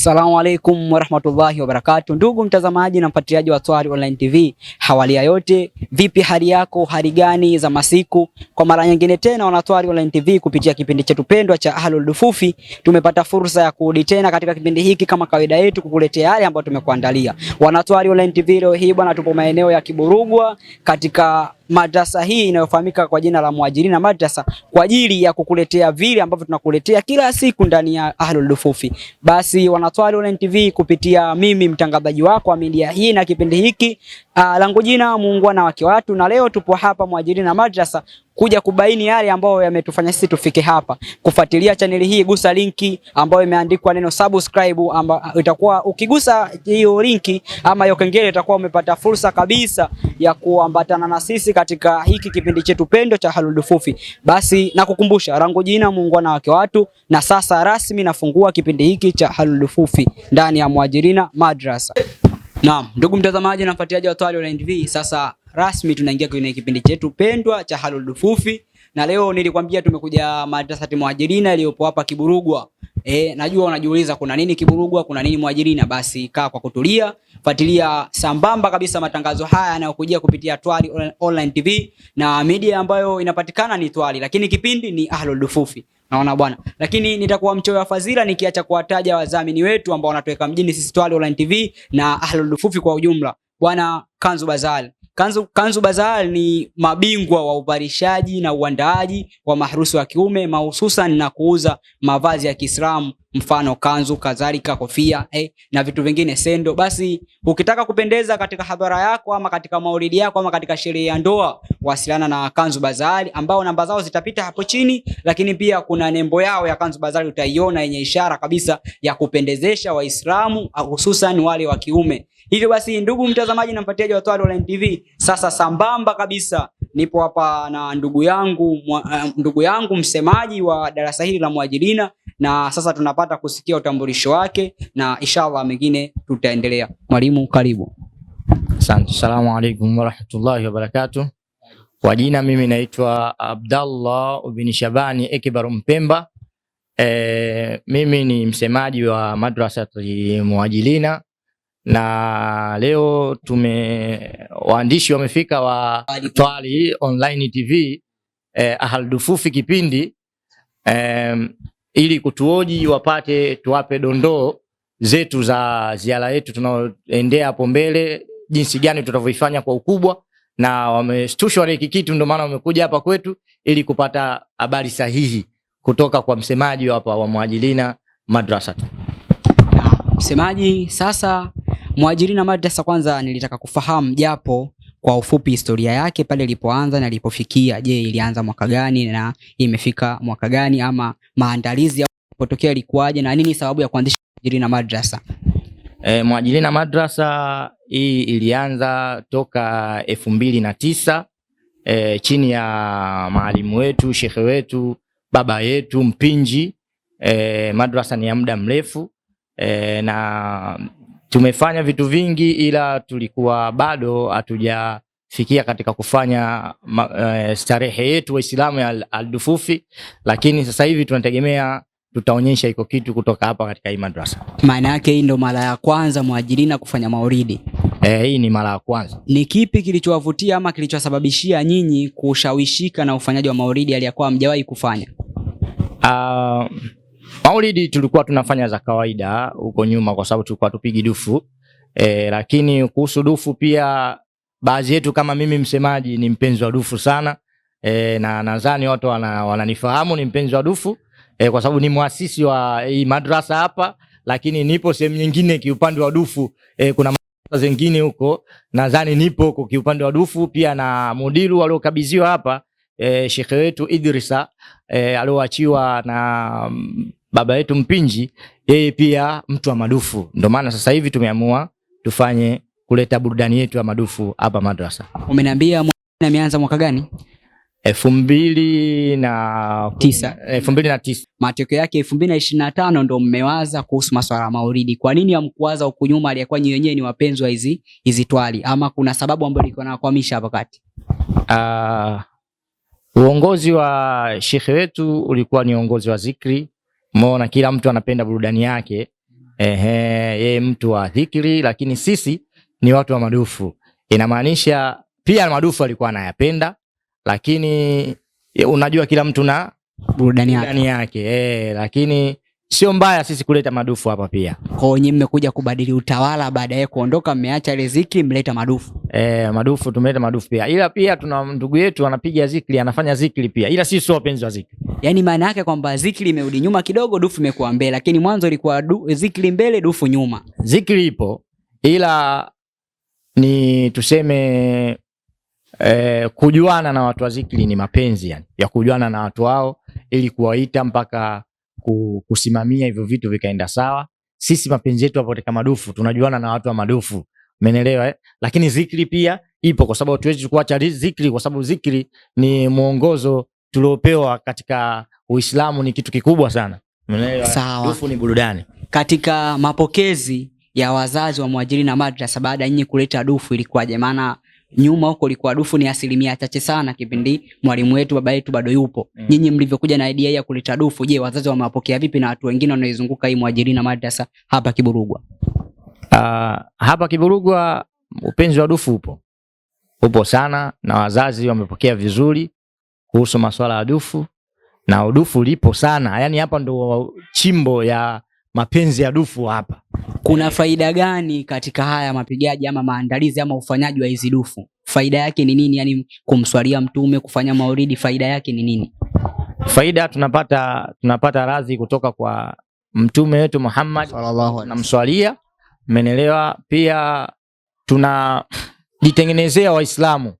Assalamu alaikum warahmatullahi wabarakatuh. Ndugu mtazamaji na mfuatiliaji wa Twali Online TV, hawali ya yote, vipi hali yako, hali gani za masiku? Kwa mara nyingine tena wana Twali Online TV kupitia kipindi chetu pendwa cha Ahlul Dufufi, tumepata fursa ya kurudi tena katika kipindi hiki kama kawaida yetu kukuletea yale ambayo tumekuandalia. Wana Twali Online TV leo hii bwana, tupo maeneo ya Kiburugwa katika madrasa hii inayofahamika kwa jina la Muajirina Madrasa kwa ajili ya kukuletea vile ambavyo tunakuletea kila siku ndani ya Ahlul Dufufi. Basi wana Twali Online TV kupitia mimi mtangazaji wako wa media hii na kipindi hiki langu jina muungwana wake watu, na leo tupo hapa Muajirina Madrasa kuja kubaini yale ambayo yametufanya sisi tufike hapa. Kufuatilia chaneli hii, gusa linki ambayo imeandikwa neno subscribe, ambayo itakuwa ukigusa hiyo linki ama hiyo kengele itakuwa umepata fursa kabisa ya kuambatana na sisi katika hiki kipindi chetu pendo cha Ahlul Dufufi. Basi nakukumbusha langu jina muungwana wake watu, na sasa rasmi nafungua kipindi hiki cha Ahlul Dufufi ndani ya Muajirina Madrasa. Naam, ndugu mtazamaji na mfuatiliaji wa Twali Online TV, sasa rasmi tunaingia kwenye kipindi chetu pendwa cha Ahlul Dufufi, na leo nilikwambia tumekuja madrasa ya Muajirina iliyopo hapa Kiburugwa. Najua unajiuliza kuna nini Kiburugwa, kuna nini Muajirina? Basi kaa kwa kutulia, fuatilia sambamba kabisa matangazo haya yanayokujia kupitia Twali Online TV, na media ambayo inapatikana ni Twali, lakini kipindi ni Ahlul Dufufi. Naona bwana, lakini nitakuwa mchoyo wa fadhila nikiacha kuwataja wadhamini wetu ambao wanatuweka mjini sisi Twali Online TV na Ahlul Dufufi kwa ujumla. Bwana Kanzu Bazal. Kanzu Bazal ni mabingwa wa uvarishaji na uandaaji wa maharusi wa kiume, mahususan na kuuza mavazi ya Kiislamu, mfano kanzu, kadhalika kofia na vitu vingine sendo. Basi ukitaka kupendeza katika hadhara yako ama katika maulidi yako ama katika sherehe ya ndoa, wasiliana na Kanzu Bazal ambao namba zao zitapita hapo chini, lakini pia kuna nembo yao ya Kanzu Bazal utaiona yenye ishara kabisa ya kupendezesha Waislamu hususan wale wa kiume. Hivyo basi ndugu mtazamaji na mfuatiliaji wa Twali Online TV, sasa sambamba kabisa nipo hapa na ndugu yangu msemaji wa darasa hili la Muajirina, na sasa tunapata kusikia utambulisho wake na inshallah mengine tutaendelea. Mwalimu, karibu. Asante. Assalamu alaykum wa rahmatullahi wa barakatuh. Kwa jina mimi naitwa Abdallah ibn Shabani Ekbar Mpemba. Mimi ni msemaji wa madrasa ya Muajirina, na leo waandishi wamefika wa Twali Online TV Ahlul Dufufi kipindi ili kutuoji tuwape dondoo zetu za ziara yetu tunaoendea hapo mbele, jinsi gani tutavyoifanya kwa ukubwa, na wameshtushwa na hiki kitu, ndio maana wamekuja hapa kwetu ili kupata habari sahihi kutoka kwa msemaji hapa wa Muajirina Madrasa. Msemaji, sasa Muajirina Madrasa, kwanza nilitaka kufahamu japo kwa ufupi historia yake pale ilipoanza na ilipofikia. Je, ilianza mwaka gani na imefika mwaka gani, ama maandalizi yalipotokea ilikuwaje, na nini sababu ya kuanzisha Muajirina Madrasa? Muajirina Madrasa hii ilianza toka 2009 chini ya maalimu wetu, shekhe wetu, baba yetu Mpinji. Madrasa ni ya muda mrefu na tumefanya vitu vingi, ila tulikuwa bado hatujafikia katika kufanya starehe yetu Waislamu ya Al-Dufufi, lakini sasa hivi tunategemea tutaonyesha iko kitu kutoka hapa katika hii madrasa. Maana yake hii ndo mara ya kwanza Muajirina kufanya maulidi? Hii ni mara ya kwanza. Ni kipi kilichowavutia ama kilichosababishia nyinyi kushawishika na ufanyaji wa maulidi aliyakuwa hamjawahi kufanya? Maulidi tulikuwa tunafanya za kawaida huko nyuma kwa sababu tulikuwa tupigi dufu. Lakini kuhusu dufu pia baadhi yetu kama mimi msemaji ni mpenzi wa dufu sana. Na nadhani watu wananifahamu ni mpenzi wa dufu kwa sababu ni muasisi wa hii madrasa hapa, lakini nipo sehemu nyingine kiupande wa dufu. Kuna madrasa zingine huko nadhani nipo kwa kiupande wa dufu pia, na mudiru aliokabidhiwa hapa shekhe wetu Idrisa alioachiwa na baba yetu Mpinji, yeye pia mtu wa madufu. Ndio maana sasa hivi tumeamua tufanye kuleta burudani yetu ya madufu hapa madrasa. Umeniambia ameanza mwaka gani? 2009. Matokeo yake 2025 ndo mmewaza kuhusu masuala ya maulidi. Kwa nini hamkuwaza huko nyuma aliyekuwa nyinyi wenyewe ni wapenzi wa hizi Twali, ama kuna sababu ambayo ilikuwa inakwamisha hapa kati? Uongozi wa shekhe wetu ulikuwa ni uongozi wa zikri. Umeona kila mtu anapenda burudani yake. Yeye mtu wa dhikri, lakini sisi ni watu wa madufu. Inamaanisha pia madufu alikuwa anayapenda, lakini unajua kila mtu na burudani yake. Lakini sio mbaya sisi kuleta madufu hapa pia. Kwa hiyo nyinyi mmekuja kubadili utawala, baadaye kuondoka mmeacha ile zikri mleta madufu. Madufu tumeleta madufu pia. Ila pia tuna ndugu yetu anapiga zikri, anafanya zikri pia. Ila sisi sio wapenzi wa zikri. Yaani maana yake kwamba zikri imerudi nyuma kidogo, dufu imekuwa mbele, lakini mwanzo ilikuwa zikri mbele, dufu nyuma. Zikri ipo, ila ni tuseme kujuana na watu wa zikri ni mapenzi, yani ya kujuana na watu wao ili kuwaita mpaka kusimamia hivyo vitu vikaenda sawa. Sisi mapenzi yetu hapo katika madufu, tunajuana na watu wa madufu, umeelewa? Lakini zikri pia ipo, kwa sababu tuwezi kuacha zikri, kwa sababu zikri ni mwongozo tuliopewa katika Uislamu, ni kitu kikubwa sana, umeelewa? Dufu ni burudani. Katika mapokezi ya wazazi wa Muhajirina Madrasa baada nyinyi kuleta dufu ilikuwaje? Maana nyuma huko ilikuwa dufu ni asilimia chache sana kipindi mwalimu wetu baba yetu bado yupo. Nyinyi mlivyokuja na idea ya kuleta dufu, je, wazazi wamewapokea vipi na watu wengine wanaoizunguka hii Muhajirina Madrasa hapa Kiburugwa? Hapa Kiburugwa upenzi wa dufu upo sana, na wazazi wamepokea vizuri kuhusu masuala ya dufu, na dufu lipo sana. Yani hapa ndo chimbo ya mapenzi ya dufu hapa. Kuna faida gani katika haya mapigaji ama maandalizi ama ufanyaji wa hizi dufu? Faida yake ni nini? Yani kumswalia mtume, kufanya maulidi, faida yake ni nini? Faida tunapata radhi kutoka kwa mtume wetu Muhammad sallallahu alaihi wasallam, namswalia, umeelewa? Pia tunajitengenezea Waislamu,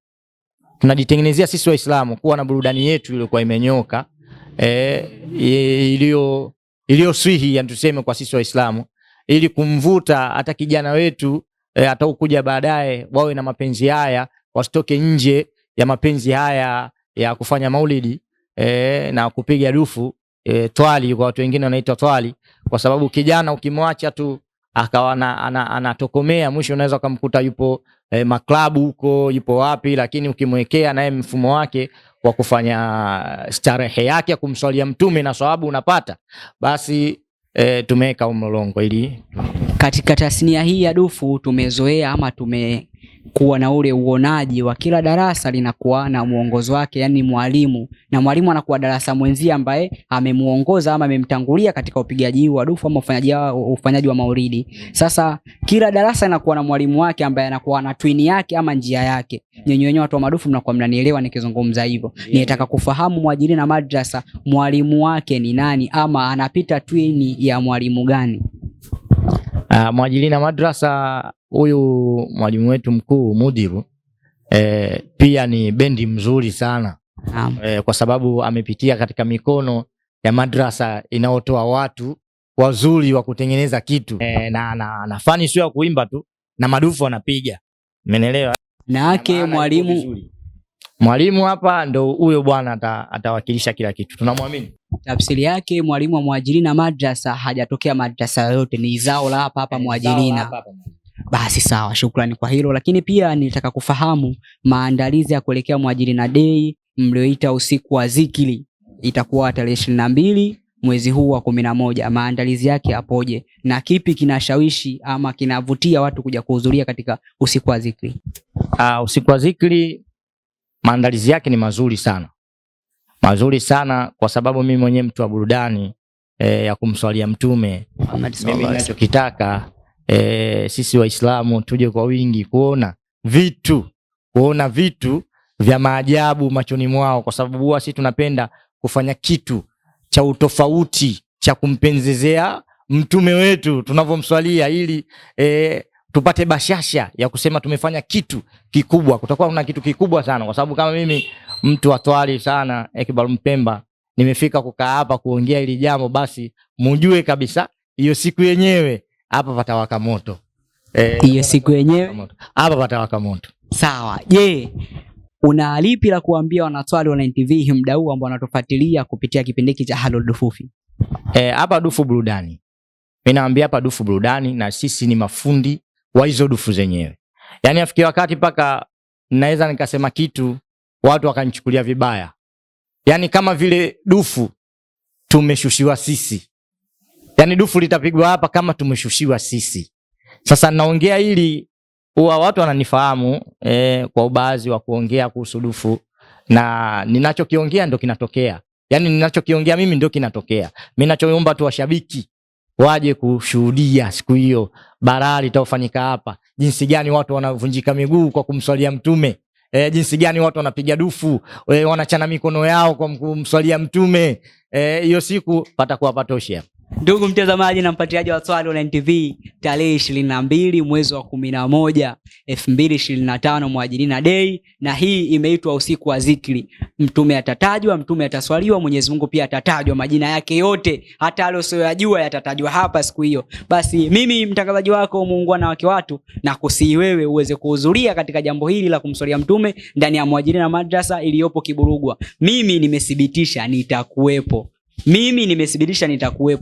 tunajitengenezea sisi Waislamu kuwa na burudani yetu iliyokuwa imenyoka, iliyo swihi, yani tuseme kwa sisi Waislamu, ili kumvuta hata kijana wetu atakuja baadaye wawe na mapenzi haya, wasitoke nje ya mapenzi haya ya kufanya maulidi na kupiga dufu, twali kwa watu wengine wanaita twali, kwa sababu kijana ukimwacha tu akawa anatokomea, mwisho unaweza kumkuta yupo maklabu huko, yupo wapi, lakini ukimwekea naye mfumo wake wa kufanya starehe yake ya kumswalia mtume na sababu unapata, basi tumeweka umlolongo ili katika tasnia hii ya dufu tumezoea ama tumekuwa na ule uonaji wa kila darasa linakuwa na muongozo wake, yani mwalimu, na mwalimu anakuwa darasa mwenzie ambaye amemuongoza ama amemtangulia katika upigaji wa dufu ama ufanyaji wa maulidi. Sasa kila darasa linakuwa na mwalimu wake ambaye anakuwa na twin yake ama njia yake. Nyinyi wenyewe watu wa madufu mnakuwa mnanielewa nikizungumza hivyo. Ninataka kufahamu Muhajirina Madrasa mwalimu wake ni nani ama anapita twin ya mwalimu gani? Muhajirina Madrasa, huyu mwalimu wetu mkuu Mudiru pia ni bendi mzuri sana, kwa sababu amepitia katika mikono ya madrasa inayotoa watu wazuri wa kutengeneza kitu, na fani sio ya kuimba tu, na madufu anapiga, umeelewa? Na yake mwalimu hapa ndo huyo bwana atawakilisha kila kitu, tunamwamini. Tafsiri yake mwalimu wa Muhajirina Madrasa hajatokea madrasa yoyote, ni zao la hapa Muhajirina. Basi sawa, shukrani kwa hilo. Lakini pia nilitaka kufahamu maandalizi ya kuelekea Muhajirina Day mlioita usiku wa zikiri, itakuwa tarehe 22 mwezi huu wa 11. Maandalizi yake yapoje na kipi kinashawishi ama kinavutia watu kuja kuhudhuria katika usiku wa zikiri? Usiku wa zikiri maandalizi yake ni mazuri sana, kwa sababu mimi mwenyewe mtu wa burudani ya kumswalia mtume. Mimi ninachokitaka sisi Waislamu tuje kwa wingi kuona vitu vya maajabu machoni mwao, kwa sababu huwa sisi tunapenda kufanya kitu cha utofauti cha kumpenzezea mtume wetu tunavyomswalia, ili tupate bashasha ya kusema tumefanya kitu kikubwa. Kutakuwa kuna kitu kikubwa sana, kwa sababu kama mimi mtu atwali sana Ekibar Mpemba nimefika kukaa hapa kuongea hili jambo, basi mjue kabisa hiyo siku yenyewe hapa patawaka moto. Hiyo siku yenyewe hapa patawaka moto. Sawa. Je, una lipi la kuambia wanatwali Online TV muda huu ambao wanatufuatilia kupitia kipindi hiki cha Halul Dufufi? Hapa dufu burudani. Mimi naambia hapa dufu burudani, na sisi ni mafundi wa hizo dufu zenyewe. Yaani afikia wakati paka naweza nikasema kitu watu wakanichukulia vibaya. Yaani kama vile dufu tumeshushiwa sisi. Yaani Yani dufu litapigwa hapa kama tumeshushiwa sisi. Sasa naongea ili huwa watu wananifahamu kwa ubaadhi wa kuongea kuhusu dufu, na ninachokiongea ndio kinatokea. Yani ninachokiongea mimi ndio kinatokea. Mimi ninachoomba tu washabiki waje kushuhudia siku hiyo balaa litafanyika hapa. Jinsi gani watu wanavunjika miguu kwa kumswalia Mtume. Jinsi gani watu wanapiga dufu, wanachana mikono yao kwa kumswalia Mtume. Hiyo siku patakuwa patosha. Ndugu mtazamaji na mpatiaji wa Swali Online TV, tarehe 22 mwezi wa 11 2025 Muajirina Day, na hii imeitwa usiku wa zikri. Mtume atatajwa, mtume ataswaliwa, Mwenyezi Mungu pia atatajwa, majina yake yote hata aliyosiyajua yatatajwa hapa siku hiyo. Basi mimi mtangazaji wako muungwana wake watu, na kusihi wewe uweze kuhudhuria katika jambo hili la kumswalia mtume ndani ya Muajirina Madrasa iliyopo Kiburugwa. Mimi nimethibitisha nitakuwepo.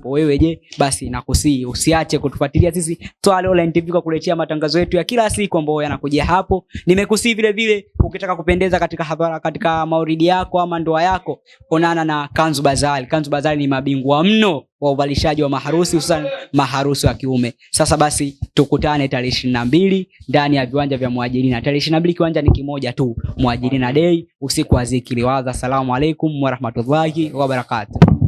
Wewe je? Basi nakusihi usiache kutufuatilia sisi Swali Online TV kwa kuletea matangazo yetu ya kila siku ambayo yanakujia hapo. Nimekusihi vile vile ukitaka kupendeza katika hadhara, katika maulidi yako ama ndoa yako, onana na Kanzu Bazari. Kanzu Bazari ni mabingwa mno wa uvalishaji wa maharusi, hususan maharusi wa kiume. Sasa basi tukutane tarehe 22 ndani ya viwanja vya Muajirina. Tarehe 22 kiwanja ni kimoja tu, Muajirina Day, usiku wa zikri. Assalamu alaikum wa rahmatullahi wa barakatuh.